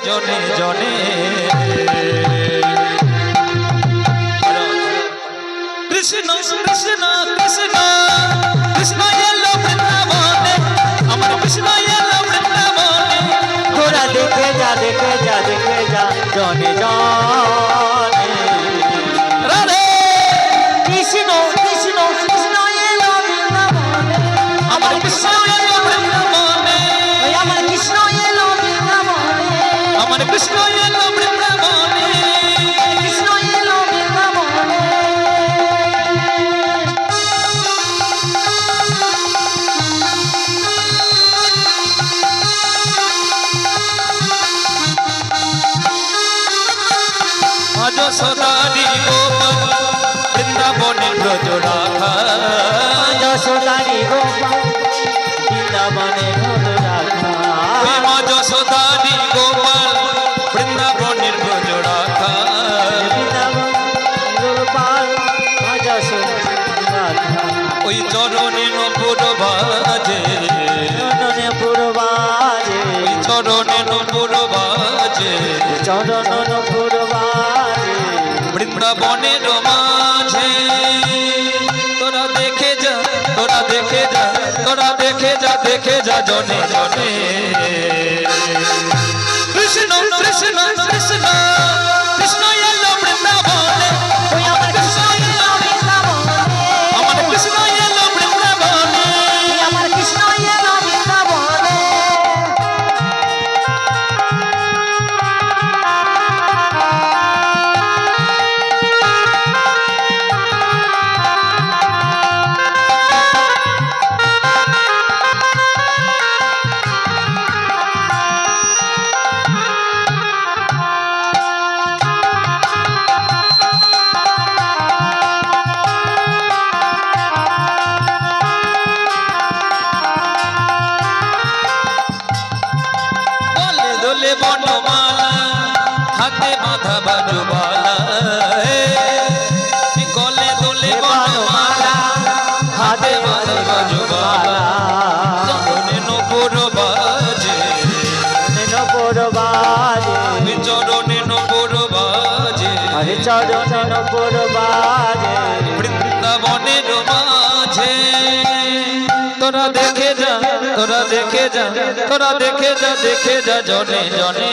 জনে জনে কৃষ্ণ কৃষ্ণ কৃষ্ণ কৃষ্ণ এলো বৃন্দাবনে আমার কৃষ্ণ এলো বৃন্দাবনে তোরা দেখে যা দেখে যা দেখে যা জনে জনে রাধে কৃষ্ণ কৃষ্ণ কৃষ্ণ এলো বৃন্দাবনে আমার কৃষ্ণ এলো বৃন্দাবনে আমার কৃষ্ণ এলো বৃন্দাবনে আমার কৃষ্ণ এলো বৃন্দাবনে কৃষ্ণ এলো বৃন্দাবনে যশোদারি গোপাল বৃন্দাবনের ব্রজ রাখা যশোদারি গোপাল বৃন্দাবনের ব্রজ রাখা মা যশোদারি গোপাল বৃন্দাবনের ব্রজ রাখা গোপাল মা যশোদারি রাখা ওই চরণে নপুর বাজে চরণে পুরবাজে ওই চরণে নপুর বাজে চরণ পুরবাজে বৃন্দাবনের মাঝে তোরা দেখে যা তোরা দেখে যা তোরা দেখে যা দেখে যা জনে জনে কৃষ্ণ কৃষ্ণ কৃষ্ণ কৃষ্ণ এলো বৃন্দাবনে ওই আমার কৃষ্ণ এলো বৃন্দাবনে আমার কৃষ্ণ এলো বৃন্দাবনে ওই আমার কৃষ্ণ এলো বৃন্দাবনে দলে দলে বনমালা হাতে বাঁধা বাজুবালা গলে দলে বনমালা হাতে বাঁধা বাজুবালা চরণে নপুর বাজে পুরবাজে চরণে নপুর বাজে হরে চরণ পুরবাজে বৃন্দাবনের মাঝে তোরা দেখে যা তোরা দেখে যা তোরা দেখে যা দেখে যা জনে জনে